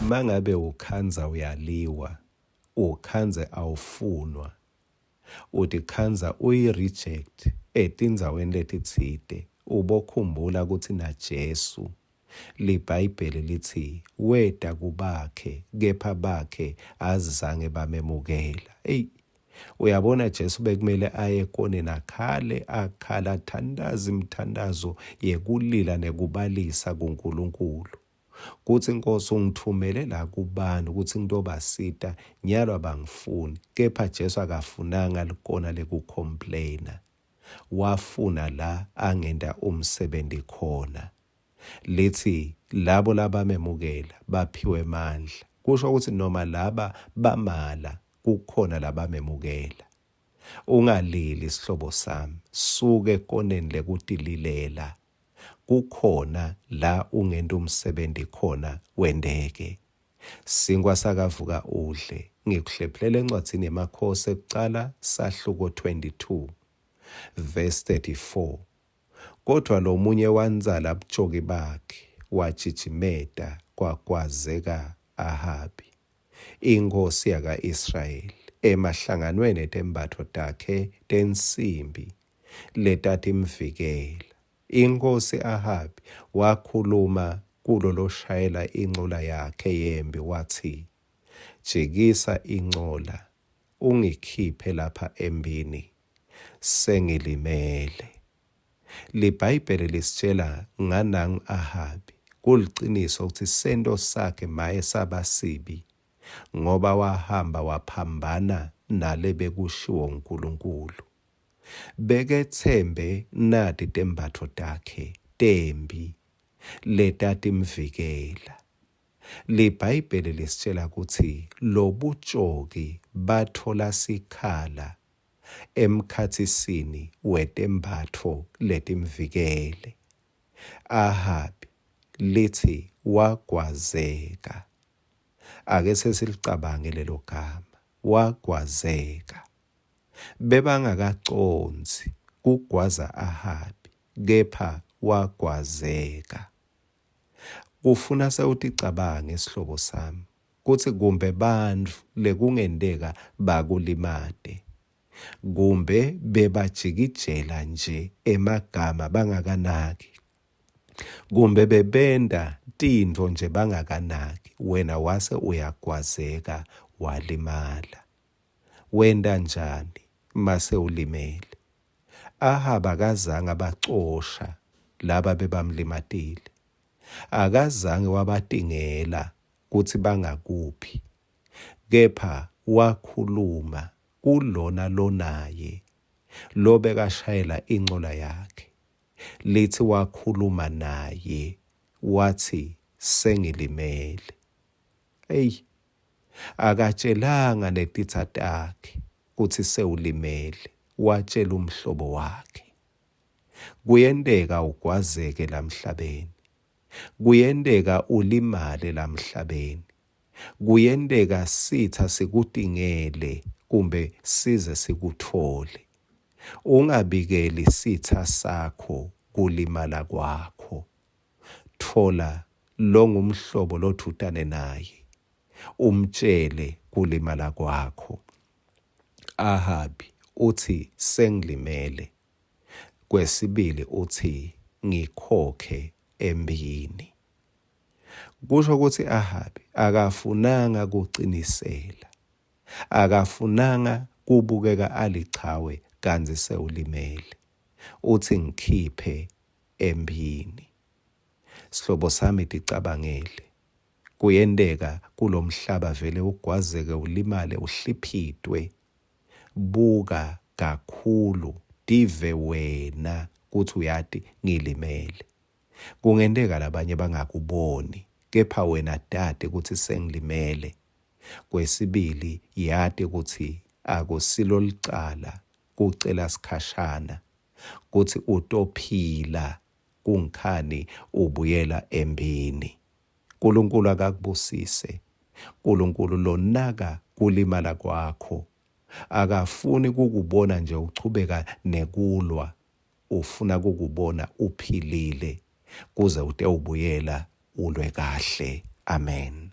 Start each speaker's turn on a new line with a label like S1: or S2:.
S1: mangabe ukhanza uyaliwa, ukhanze awufunwa, uthi khanza uyi-reject etindzaweni letitsite, ubokhumbula ukuthi naJesu liBhayibheli lithi weta kubakhe kepha bakhe azange bamemukela. Uyabona Jesu bekumele aye kone nakhale akhala athandaza imithandazo yekulila nekubalisa kuNkulunkulu. Kuthi Nkosi ungithumele la kubani ukuthi ngitobasita nyalo abangifuni, kepha Jesu akafunanga likona lekukhomplayina. Wafuna la angenda umsebenzi khona. Lithi labo labamemukela baphiwe amandla. Kusho ukuthi noma laba bamala kukhona labamemukela. Ungalili sihlobo sami, suke koneni lekutililela. Kukhona la ungenda umsebenzi khona wendeke. Singwa sakavuka udle ngikuhlephelele encwadzini yemakhosi ekucala sahluko 22 verse 34. Kodwa lo munye wanzala abujoki bakhe wajijimeta kwakwazeka Ahabi, inkosi yaka-Israyeli, emahlanganweni etembatho takhe tensimbi letatimvikela. Inkosi Ahabi wakhuluma kulo loshayela inqola yakhe yempi wathi, jikisa inqola ungikhiphe lapha empini, sengilimele. LiBhayibheli lisitshela nganangu Ahabi kuliqiniso ukuthi isento sakhe maye sabasibi ngoba wahamba waphambana nale bekushiwo uNkulunkulu. Bekethembe nati tembatho takhe tembi letatimvikela. LiBhayibheli lisitshela ukuthi lobujoki bathola sikhala emkhathisini wetembatho letimvikele. Ahabi lithi wagwazeka. Ake sesilicabange lelo gama, wagwazeka. Bebangakaconsi kugwaza Ahabi, kepha wagwazeka. Kufuna sewuticabange sihlobo sami, kuthi kumbe bantfu lekungendeka bakulimate, kumbe bebajikijela nje emagama bangakanaki, kumbe bebenda tintfo nje bangakanaki, wena wase uyagwazeka walimala. Wenda njani mase ulimele? Ahabi akazange abacosha laba bebamlimatile. Akazange wabatingela kuthi bangakuphi, kepha wakhuluma kulona lonaye lo bekashayela inqola yakhe. Lithi wakhuluma naye wathi sengilimele. Akatshelanga netitsa takhe kuthi sewulimele, watshela umhlobo wakhe. Kuyendeka ugwazeke lamhlabeni, kuyendeka ulimale lamhlabeni, kuyendeka sitha sikutingele kumbe size sikuthole. Ungabikeli sitha sakho kulimala kwakho. Thola lo ngumhlobo lothutane naye, umtshele kulimala kwakho. Ahabi uthi sengilimele. Kwesibili uthi ngikhokhe empini. Kusho ukuthi Ahabi akafunanga kucinisela, akafunanga kubukeka alichawe kanzi sewulimele. Uthi ngikhiphe empini. Sihlobo sami ticabangele, kuyendeka kulomhlaba vele ugwazeke ulimale uhliphitwe. Buka kakhulu, dive wena kuthi uyati ngilimele. Kungendeka labanye bangakuboni, kepha wena dade kuthi sengilimele. Kwesibili yati kuthi akusilo licala kucela sikhashana, kuthi utophila kungikhani ubuyela empini. uNkulunkulu akakubusise. uNkulunkulu lonaka kulimala kwakho. Akafuni kukubona nje uchubeka nekulwa, ufuna kukubona uphilile kuze ute ubuyela ulwe kahle. Amen.